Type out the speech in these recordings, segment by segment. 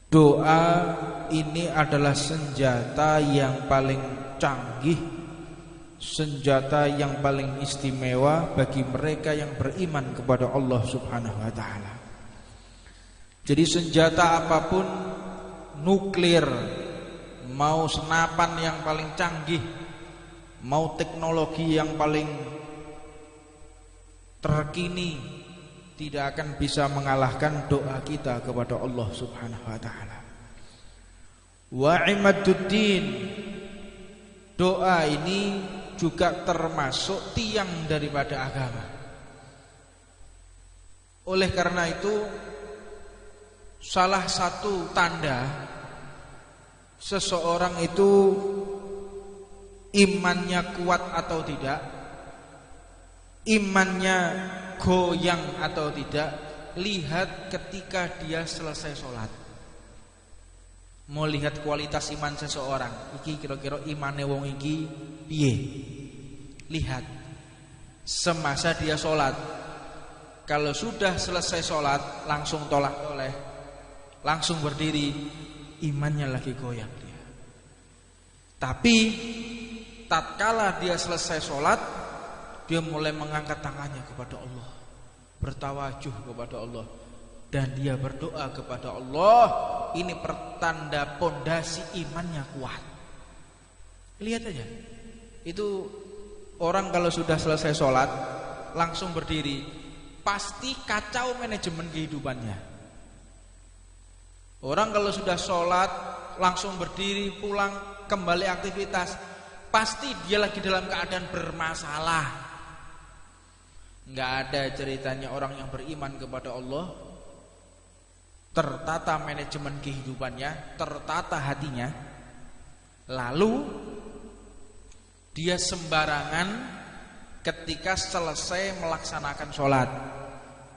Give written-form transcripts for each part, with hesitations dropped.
Doa ini adalah senjata yang paling canggih, senjata yang paling istimewa bagi mereka yang beriman kepada Allah Subhanahu wa taala. Jadi senjata apapun, nuklir, mau senapan yang paling canggih, mau teknologi yang paling terkini, tidak akan bisa mengalahkan doa kita kepada Allah Subhanahu wa taala. Wa imaduddin, doa ini juga termasuk tiang daripada agama. Oleh karena itu, salah satu tanda seseorang itu imannya kuat atau tidak, imannya goyang atau tidak, lihat ketika dia selesai sholat. Mau lihat kualitas iman seseorang, iki kira-kira imane wong iki piye? Lihat semasa dia sholat. Kalau sudah selesai sholat, langsung tolak-toleh, langsung berdiri, imannya lagi goyang dia. Tapi tatkala dia selesai sholat, dia mulai mengangkat tangannya kepada Allah, bertawajuh kepada Allah, dan dia berdoa kepada Allah. Ini pertanda pondasi imannya kuat. Lihat aja, itu orang kalau sudah selesai sholat langsung berdiri, pasti kacau manajemen kehidupannya. Orang kalau sudah sholat langsung berdiri, pulang kembali aktivitas, pasti dia lagi dalam keadaan bermasalah. Nggak ada ceritanya orang yang beriman kepada Allah tertata manajemen kehidupannya, tertata hatinya, lalu dia sembarangan ketika selesai melaksanakan sholat.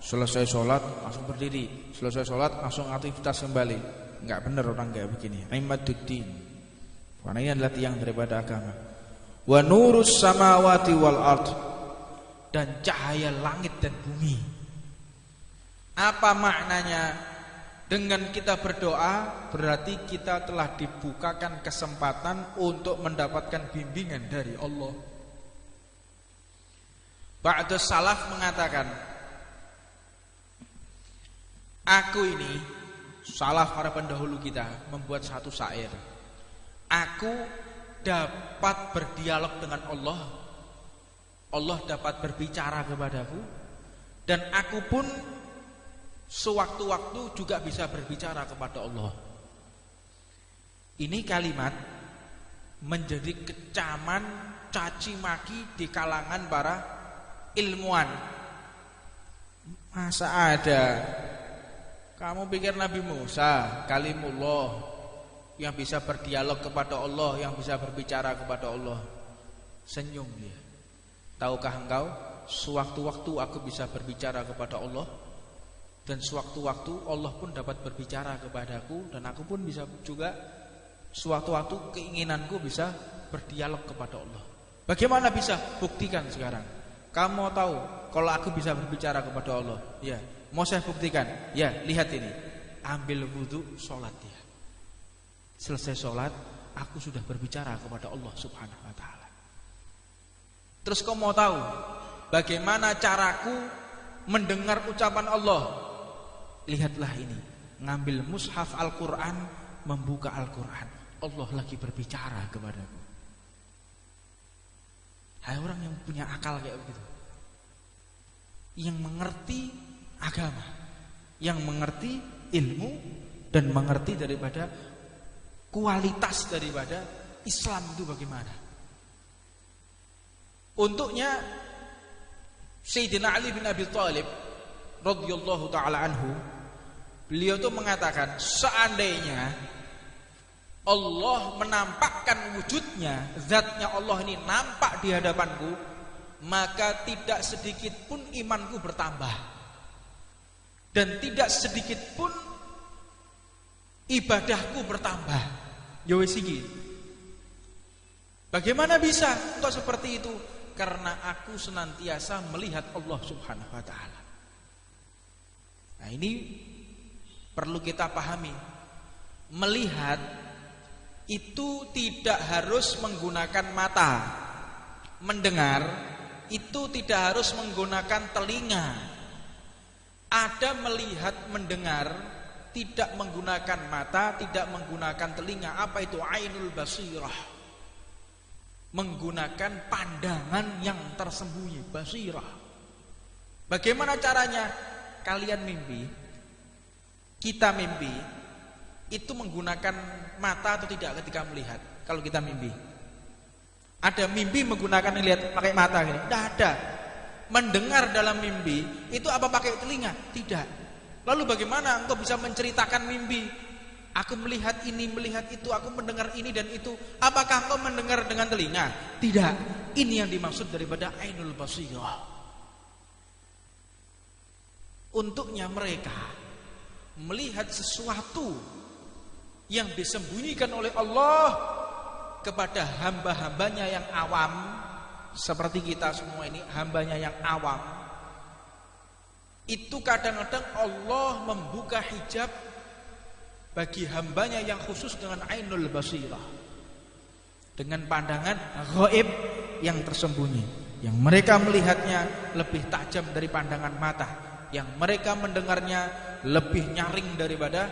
Selesai sholat langsung berdiri, selesai sholat langsung aktivitas kembali. Nggak benar orang kayak begini. Imaduddin, karena ini adalah tiang daripada agama. Wa nurus samawati wal ard, dan cahaya langit dan bumi. Apa maknanya? Dengan kita berdoa berarti kita telah dibukakan kesempatan untuk mendapatkan bimbingan dari Allah. Ba'du salaf mengatakan, aku ini, salaf para pendahulu kita, membuat satu syair. Aku dapat berdialog dengan Allah, Allah dapat berbicara kepadaku, dan aku pun sewaktu-waktu juga bisa berbicara kepada Allah. Ini kalimat menjadi kecaman, caci maki di kalangan para ilmuwan. Masa ada kamu pikir Nabi Musa kalimullah yang bisa berdialog kepada Allah, yang bisa berbicara kepada Allah? Senyum dia. Tahukah engkau, sewaktu-waktu aku bisa berbicara kepada Allah, dan sewaktu-waktu Allah pun dapat berbicara kepadaku, dan aku pun bisa juga sewaktu-waktu keinginanku bisa berdialog kepada Allah. Bagaimana bisa? Buktikan sekarang. Kamu mau tahu kalau aku bisa berbicara kepada Allah? Ya, mau saya buktikan? Ya, lihat ini. Ambil wudu, sholat dia. Selesai sholat, aku sudah berbicara kepada Allah Subhanahu wa ta'ala. Terus kamu mau tahu bagaimana caraku mendengar ucapan Allah? Lihatlah ini, ngambil mushaf Al-Quran, membuka Al-Quran, Allah lagi berbicara kepadaku. Hai orang yang punya akal kayak begitu, yang mengerti agama, yang mengerti ilmu, dan mengerti daripada kualitas daripada Islam itu bagaimana. Untuknya Sayyidina Ali bin Abi Thalib radhiyallahu ta'ala anhu, beliau itu mengatakan, seandainya Allah menampakkan wujudnya, zatnya Allah ini nampak di hadapanku, maka tidak sedikit pun imanku bertambah, dan tidak sedikit pun ibadahku bertambah. Ya wis iki. Bagaimana bisa kok seperti itu? Karena aku senantiasa melihat Allah Subhanahu wa ta'ala. Nah, ini perlu kita pahami. Melihat itu tidak harus menggunakan mata. Mendengar itu tidak harus menggunakan telinga. Ada melihat, mendengar tidak menggunakan mata, tidak menggunakan telinga. Apa itu? Ainul basirah. Menggunakan pandangan yang tersembunyi, basirah. Bagaimana caranya? Kalian mimpi, kita mimpi, itu menggunakan mata atau tidak ketika melihat? Kalau kita mimpi, ada mimpi menggunakan lihat pakai mata gini? Tidak ada. Mendengar dalam mimpi itu apa pakai telinga? Tidak. Lalu bagaimana engkau bisa menceritakan mimpi? Aku melihat ini, melihat itu, aku mendengar ini dan itu. Apakah engkau mendengar dengan telinga? Tidak. Ini yang dimaksud daripada ainul basirah. Untuknya mereka melihat sesuatu yang disembunyikan oleh Allah kepada hamba-hambanya yang awam, seperti kita semua ini hambanya yang awam. Itu kadang-kadang Allah membuka hijab bagi hambanya yang khusus dengan ainul basirah, dengan pandangan ghaib yang tersembunyi, yang mereka melihatnya lebih tajam dari pandangan mata, yang mereka mendengarnya lebih nyaring daripada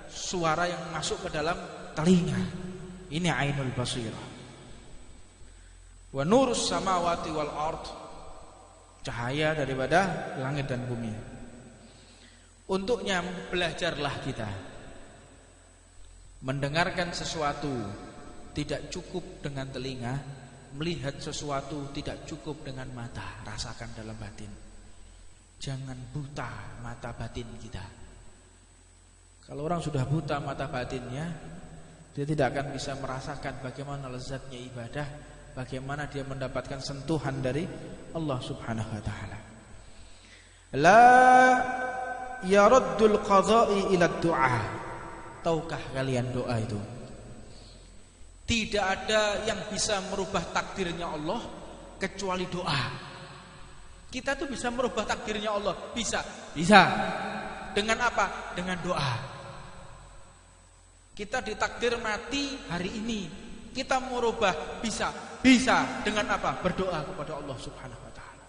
suara yang masuk ke dalam telinga. Ini ainul basirah. Wa nurus samawati wal ard, cahaya daripada langit dan bumi. Untuknya belajarlah kita. Mendengarkan sesuatu tidak cukup dengan telinga, melihat sesuatu tidak cukup dengan mata, rasakan dalam batin. Jangan buta mata batin kita. Kalau orang sudah buta mata batinnya, dia tidak akan bisa merasakan bagaimana lezatnya ibadah, bagaimana dia mendapatkan sentuhan dari Allah Subhanahu wa taala. La yaraddul qadha'i ila du'a. Tahukah kalian doa itu? Tidak ada yang bisa merubah takdirnya Allah kecuali doa. Kita tuh bisa merubah takdirnya Allah, bisa. Dengan apa? Dengan doa. Kita ditakdir mati hari ini, kita merubah bisa dengan apa? Berdoa kepada Allah Subhanahu wa taala.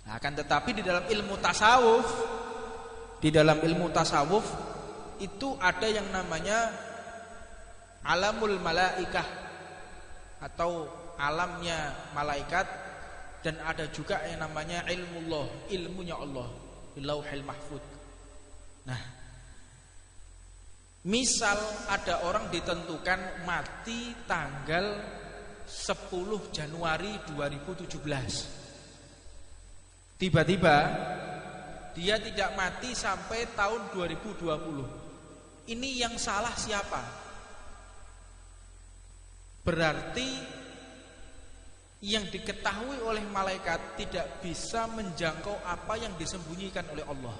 Nah, akan tetapi di dalam ilmu tasawuf itu ada yang namanya alamul malaikah atau alamnya malaikat, dan ada juga yang namanya ilmullah, ilmunya Allah di Lauhil Mahfuz. Nah, misal ada orang ditentukan mati tanggal 10 Januari 2017. Tiba-tiba dia tidak mati sampai tahun 2020. Ini yang salah siapa? Berarti yang diketahui oleh malaikat tidak bisa menjangkau apa yang disembunyikan oleh Allah.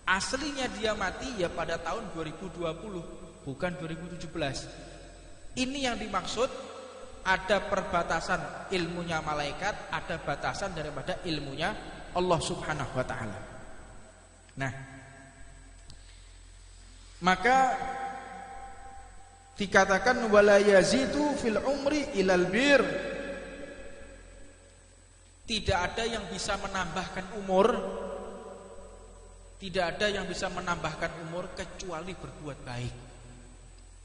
Aslinya dia mati ya pada tahun 2020, bukan 2017. Ini yang dimaksud, ada perbatasan ilmunya malaikat, ada batasan daripada ilmunya Allah Subhanahu wa taala. Nah, maka dikatakan wala yazidu fil umri ilal bir. Tidak ada yang bisa menambahkan umur, tidak ada yang bisa menambahkan umur kecuali berbuat baik.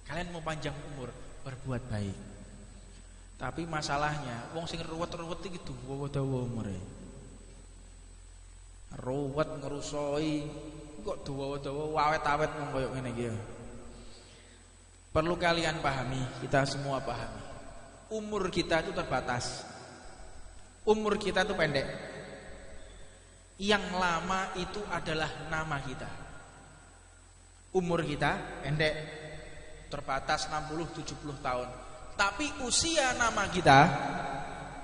Kalian mau panjang umur, berbuat baik. Tapi masalahnya wong sing ruwet-ruwet iki dawa umure. Ruwet ngerusoi kok dawa-dawa awet-awet wong koyo ngene iki. Perlu kalian pahami, kita semua pahami. Umur kita itu terbatas. Umur kita itu pendek. Yang lama itu adalah nama kita. Umur kita pendek, terbatas 60-70 tahun. Tapi usia nama kita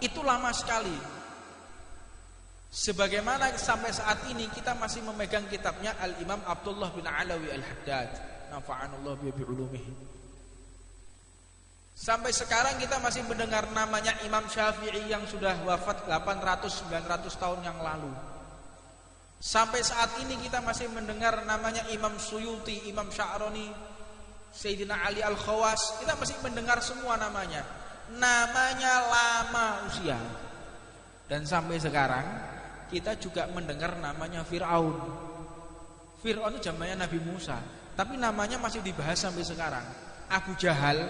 itu lama sekali. Sebagaimana sampai saat ini kita masih memegang kitabnya Al-Imam Abdullah bin Alawi Al-Haddad, nafa'anallahu bi ulumihi. Sampai sekarang kita masih mendengar namanya Imam Syafi'i yang sudah wafat 800-900 tahun yang lalu. Sampai saat ini kita masih mendengar namanya Imam Suyuti, Imam Sya'rani. Sayyidina Ali Al-Khawas, kita masih mendengar semua namanya. Namanya lama usia. Dan sampai sekarang kita juga mendengar namanya Fir'aun. Fir'aun itu zamannya Nabi Musa, tapi namanya masih dibahas sampai sekarang. Abu Jahal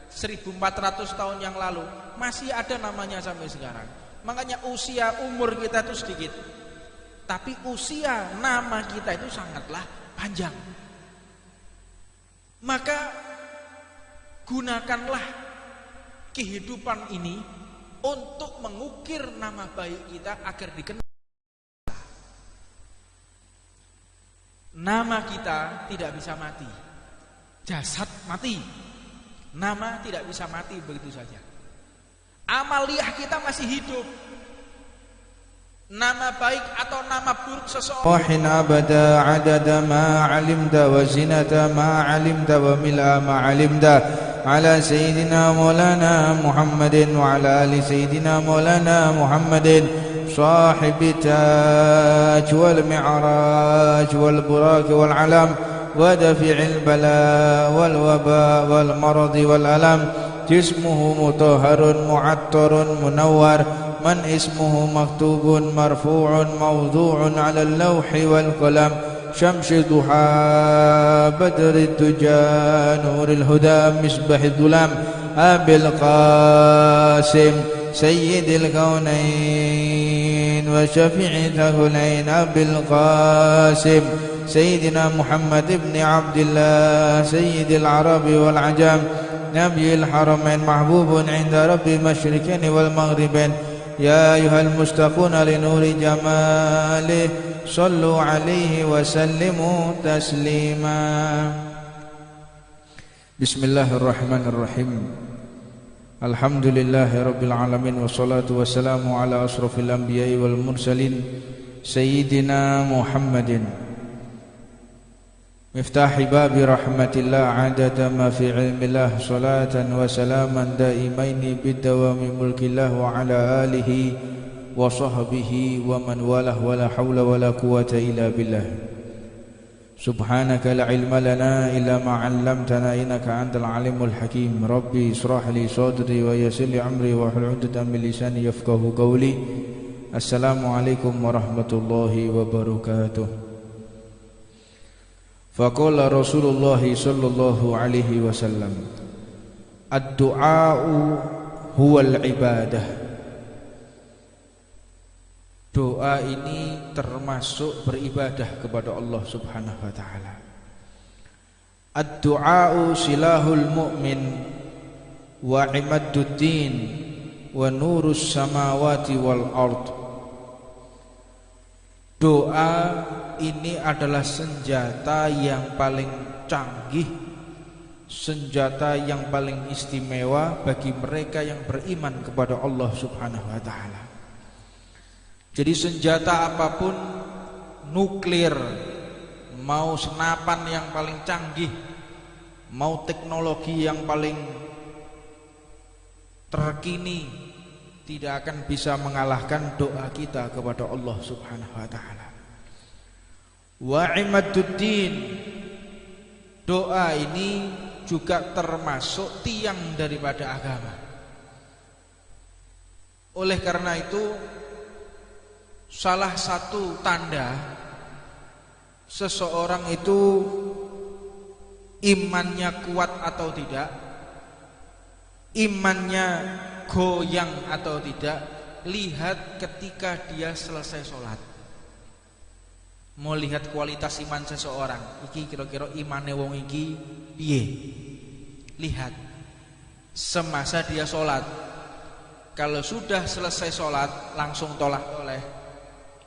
1400 tahun yang lalu masih ada namanya sampai sekarang. Makanya usia umur kita itu sedikit, tapi usia nama kita itu sangatlah panjang. Maka gunakanlah kehidupan ini untuk mengukir nama baik kita agar dikenal. Nama kita tidak bisa mati. Jasad mati, nama tidak bisa mati begitu saja. Amaliyah kita masih hidup. Nama baik atau nama buruk seseorang. Wahin abada adada ma alimta wa zinata ma alimta wa mil'a ma alimta ala sayyidina maulana Muhammadin wa ala ali sayyidina maulana Muhammadin sahibi taj wal mi'raj wal burak wal alam wa dafi'il bala wal waba wal marad wal alam jismuhu mutahharun mu'attarun munawwar من اسمه مكتوب مرفوع موضوع على اللوح والقلم شمس ضحى بدر الدجى نور الهدى مصباح الظلام أبي القاسم سيد الكونين وشفيع الثقلين أبي القاسم سيدنا محمد بن عبد الله سيد العرب والعجم نبي الحرمين محبوب عند رب المشرقين والمغربين يا أيها المشتاقون لنور جماله صلوا عليه وسلموا تسليما بسم الله الرحمن الرحيم الحمد لله رب العالمين والصلاة والسلام على أشرف الأنبياء والمرسلين سيدنا محمد مفتاح باب رحمة الله عدد ما في علم الله صلاة وسلاما دائمين بالدوام ملك الله وعلى آله وصحبه ومن والاه ولا حول ولا قوة إلا بالله سبحانك لا علم لنا إلا ما علمتنا إنك أنت العليم الحكيم ربي اشرح لي صدري ويسر لي أمري واحلل عقدة من لساني يفقهوا قولي السلام عليكم ورحمة الله وبركاته Faqala Rasulullah sallallahu alaihi wasallam ad-du'a'u huwal ibadah. Doa ini termasuk beribadah kepada Allah Subhanahu wa taala. Ad-du'a'u silahul mu'min wa imadduddin wa nurus samawati wal ard. Doa ini adalah senjata yang paling canggih, senjata yang paling istimewa bagi mereka yang beriman kepada Allah Subhanahu wa taala. Jadi senjata apapun, nuklir, mau senapan yang paling canggih, mau teknologi yang paling terkini, tidak akan bisa mengalahkan doa kita kepada Allah Subhanahu wa taala. Wa imadduddin, doa ini juga termasuk tiang daripada agama. Oleh karena itu, salah satu tanda seseorang itu imannya kuat atau tidak, imannya goyang atau tidak, lihat ketika dia selesai sholat. Mau lihat kualitas iman seseorang, iki kira-kira imane wong iki piye? Lihat semasa dia sholat. Kalau sudah selesai sholat, langsung tolak oleh,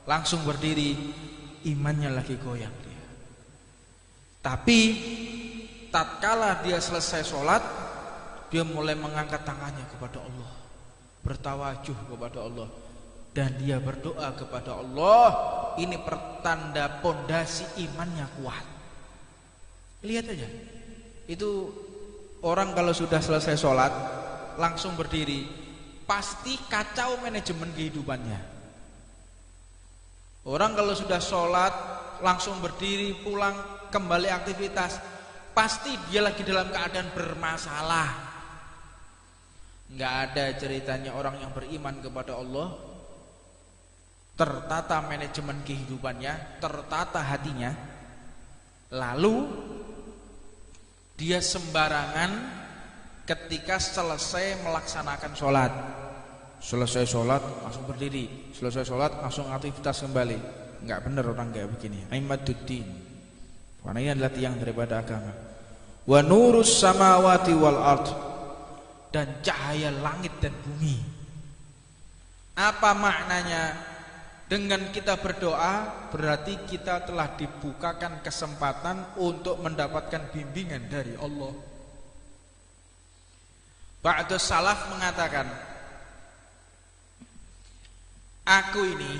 langsung berdiri, imannya lagi goyang dia. Tapi tatkala dia selesai sholat, dia mulai mengangkat tangannya kepada Allah, bertawajuh kepada Allah, dan dia berdoa kepada Allah. Ini pertanda pondasi imannya kuat. Lihat aja, itu orang kalau sudah selesai sholat langsung berdiri, pasti kacau manajemen kehidupannya. Orang kalau sudah sholat langsung berdiri, pulang kembali aktivitas, pasti dia lagi dalam keadaan bermasalah. Nggak ada ceritanya orang yang beriman kepada Allah tertata manajemen kehidupannya, tertata hatinya, lalu dia sembarangan ketika selesai melaksanakan sholat. Selesai sholat langsung berdiri, selesai sholat langsung aktivitas kembali. Nggak benar orang kayak begini. Aimaduddin, karena ini adalah tiang daripada agama. Wa nurus samawati wal ard, dan cahaya langit dan bumi. Apa maknanya? Dengan kita berdoa berarti kita telah dibukakan kesempatan untuk mendapatkan bimbingan dari Allah. Ba'du salaf mengatakan, aku ini,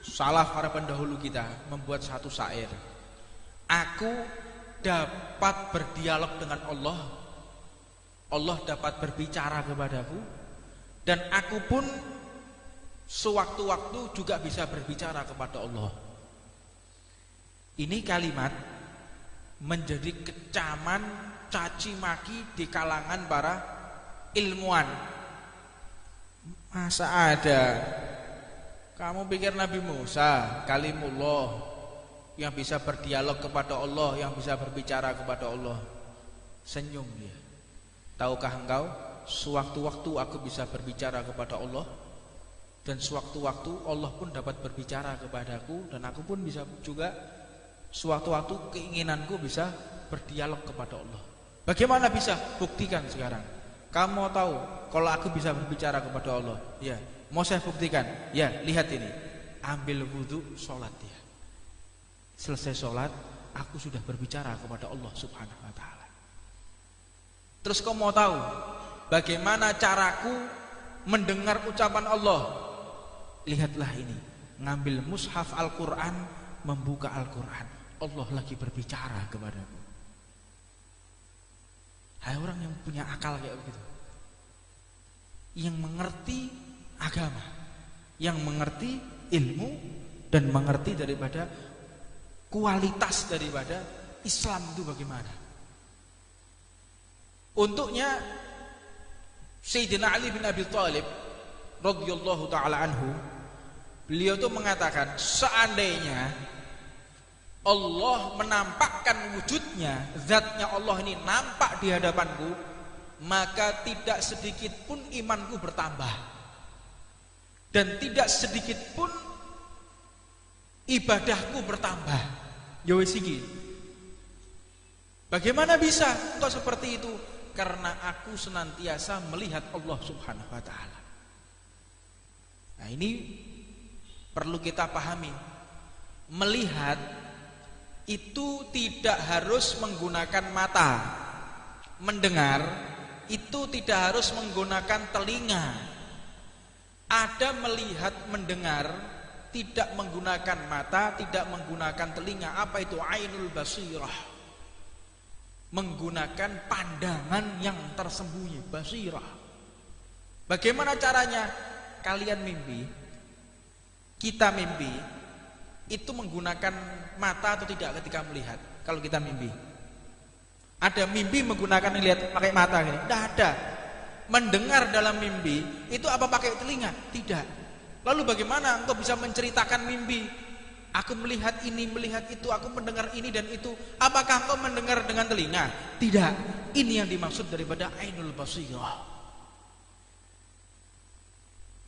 salaf para pendahulu kita, membuat satu syair. Aku dapat berdialog dengan Allah, Allah dapat berbicara kepadaku, dan aku pun sewaktu-waktu juga bisa berbicara kepada Allah. Ini kalimat menjadi kecaman caci maki di kalangan para ilmuwan. Masa ada? Kamu pikir Nabi Musa, kalimullah, yang bisa berdialog kepada Allah, yang bisa berbicara kepada Allah, senyum dia. Tahukah engkau, sewaktu-waktu aku bisa berbicara kepada Allah, dan sewaktu-waktu Allah pun dapat berbicara kepadaku, dan aku pun bisa juga sewaktu-waktu keinginanku bisa berdialog kepada Allah. Bagaimana bisa? Buktikan sekarang. Kamu mau tahu kalau aku bisa berbicara kepada Allah? Ya, mau saya buktikan? Ya, lihat ini. Ambil wudhu, sholat dia. Selesai sholat, aku sudah berbicara kepada Allah Subhanahu wa ta'ala. Terus kau mau tahu bagaimana caraku mendengar ucapan Allah? Lihatlah ini, ngambil mushaf Al-Quran, membuka Al-Quran, Allah lagi berbicara kepadaku. Hai orang yang punya akal kayak begitu, yang mengerti agama, yang mengerti ilmu, dan mengerti daripada kualitas daripada Islam itu bagaimana. Untuknya Sayyidina Ali bin Abi Thalib radhiyallahu ta'ala anhu, beliau itu mengatakan, seandainya Allah menampakkan wujudnya, zatnya Allah ini nampak di hadapanku, maka tidak sedikit pun imanku bertambah, dan tidak sedikit pun ibadahku bertambah. Ya wis iki. Bagaimana bisa kok seperti itu? Karena aku senantiasa melihat Allah Subhanahu wa ta'ala. Nah, ini perlu kita pahami. Melihat itu tidak harus menggunakan mata. Mendengar itu tidak harus menggunakan telinga. Ada melihat, mendengar tidak menggunakan mata, tidak menggunakan telinga. Apa itu? Ainul basirah. Menggunakan pandangan yang tersembunyi, basirah. Bagaimana caranya? Kalian mimpi, kita mimpi, itu menggunakan mata atau tidak ketika melihat? Kalau kita mimpi, ada mimpi menggunakan lihat pakai mata gini? Tidak ada. Mendengar dalam mimpi itu apa pakai telinga? Tidak. Lalu bagaimana engkau bisa menceritakan mimpi? Aku melihat ini, melihat itu, aku mendengar ini dan itu. Apakah engkau mendengar dengan telinga? Tidak. Ini yang dimaksud daripada ainul basirah.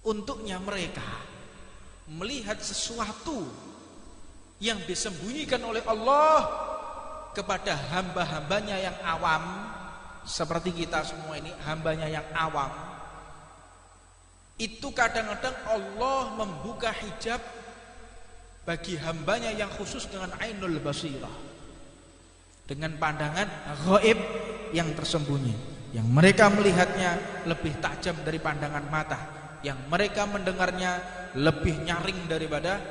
Untuknya mereka melihat sesuatu yang disembunyikan oleh Allah kepada hamba-hambanya yang awam, seperti kita semua ini hambanya yang awam. Itu kadang-kadang Allah membuka hijab bagi hambanya yang khusus dengan ainul basirah, dengan pandangan ghaib yang tersembunyi, yang mereka melihatnya lebih tajam dari pandangan mata, yang mereka mendengarnya lebih nyaring daripada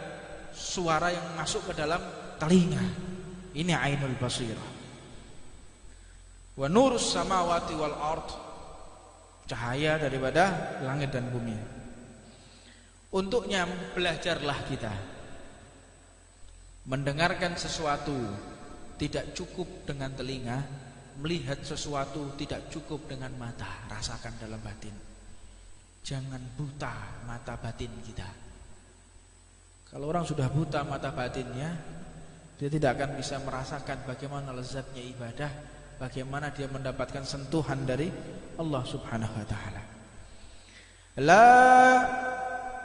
suara yang masuk ke dalam telinga. Ini ainul basirah. Wa nurus samawati wal ard, cahaya daripada langit dan bumi. Untuknya belajarlah kita. Mendengarkan sesuatu tidak cukup dengan telinga, Melihat sesuatu tidak cukup dengan mata, rasakan dalam batin. Jangan buta mata batin kita. Kalau orang sudah buta mata batinnya, dia tidak akan bisa merasakan bagaimana lezatnya ibadah, bagaimana dia mendapatkan sentuhan dari Allah Subhanahu wa taala. La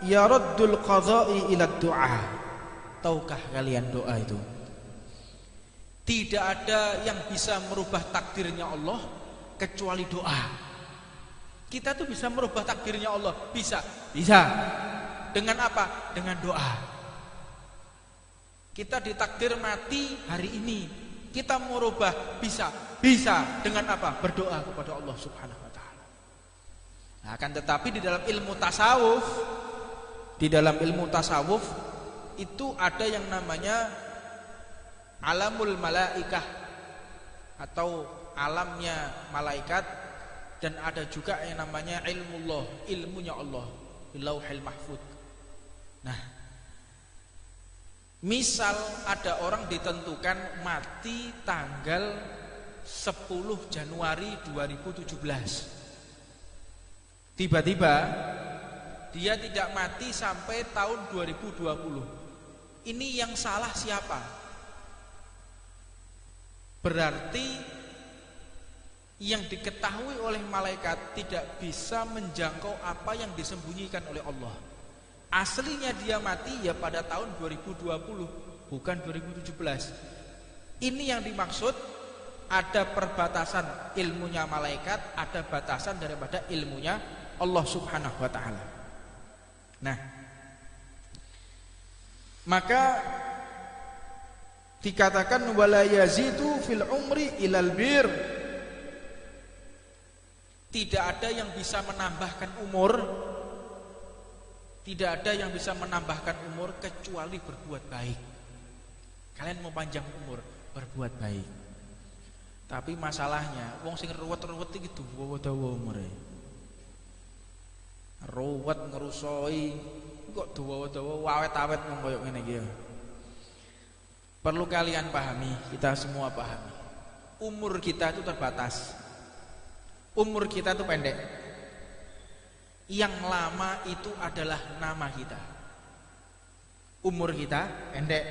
yaraddul qadha'i ila du'a. Tahukah kalian doa itu? Tidak ada yang bisa merubah takdirnya Allah kecuali doa. Kita tuh bisa merubah takdirnya Allah, bisa. Dengan apa? Dengan doa. Kita ditakdir mati hari ini, kita merubah bisa dengan apa? Berdoa kepada Allah Subhanahu wa taala. Nah, akan tetapi di dalam ilmu tasawuf itu ada yang namanya alamul malaikah atau alamnya malaikat, dan ada juga yang namanya ilmullah, ilmunya Allah di Lauhil Mahfuz. Nah, misal ada orang ditentukan mati tanggal 10 Januari 2017. Tiba-tiba dia tidak mati sampai tahun 2020. Ini yang salah siapa? Berarti yang diketahui oleh malaikat tidak bisa menjangkau apa yang disembunyikan oleh Allah. Aslinya dia mati ya pada tahun 2020, bukan 2017. Ini yang dimaksud, ada perbatasan ilmunya malaikat, ada batasan daripada ilmunya Allah Subhanahu wa taala. Nah, maka dikatakan wala yazidu fil umri ilal bir. Tidak ada yang bisa menambahkan umur. Tidak ada yang bisa menambahkan umur kecuali berbuat baik. Kalian mau panjang umur, berbuat baik. Tapi masalahnya wong sing ruwet-ruwet iki dawa-dawa umure. Ruwet ngerusoi kok dawa-dawa awet-awet mung koyo ngene iki. Perlu kalian pahami, kita semua pahami. Umur kita itu terbatas. Umur kita itu pendek. Yang lama itu adalah nama kita. Umur kita pendek,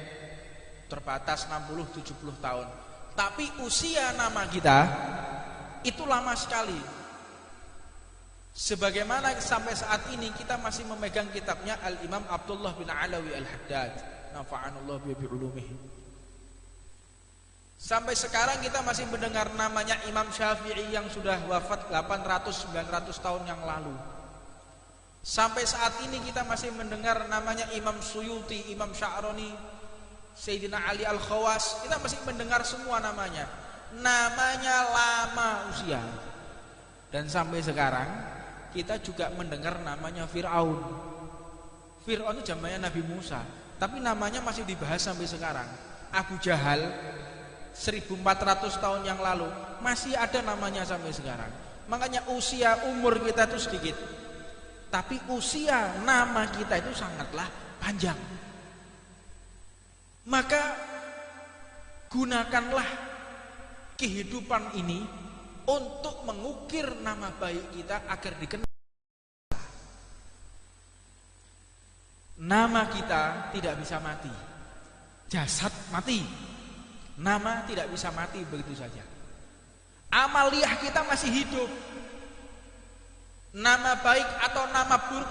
terbatas 60-70 tahun. Tapi usia nama kita itu lama sekali. Sebagaimana sampai saat ini kita masih memegang kitabnya Al-Imam Abdullah bin Alawi Al-Haddad, nafa'anallahu bi ulumihi. Sampai sekarang kita masih mendengar namanya Imam Syafi'i yang sudah wafat 800-900 tahun yang lalu. Sampai saat ini kita masih mendengar namanya Imam Suyuti, Imam Sya'rani, Sayyidina Ali Al-Khawas. Kita masih mendengar semua namanya. Namanya lama usia. Dan sampai sekarang kita juga mendengar namanya Fir'aun. Fir'aun itu zamannya Nabi Musa, tapi namanya masih dibahas sampai sekarang. Abu Jahal 1400 tahun yang lalu masih ada namanya sampai sekarang. Makanya usia umur kita itu sedikit, tapi usia nama kita itu sangatlah panjang. Maka gunakanlah kehidupan ini untuk mengukir nama baik kita agar dikenal. Nama kita tidak bisa mati. Jasad mati, nama tidak bisa mati begitu saja. Amaliyah kita masih hidup. Nama baik atau nama buruk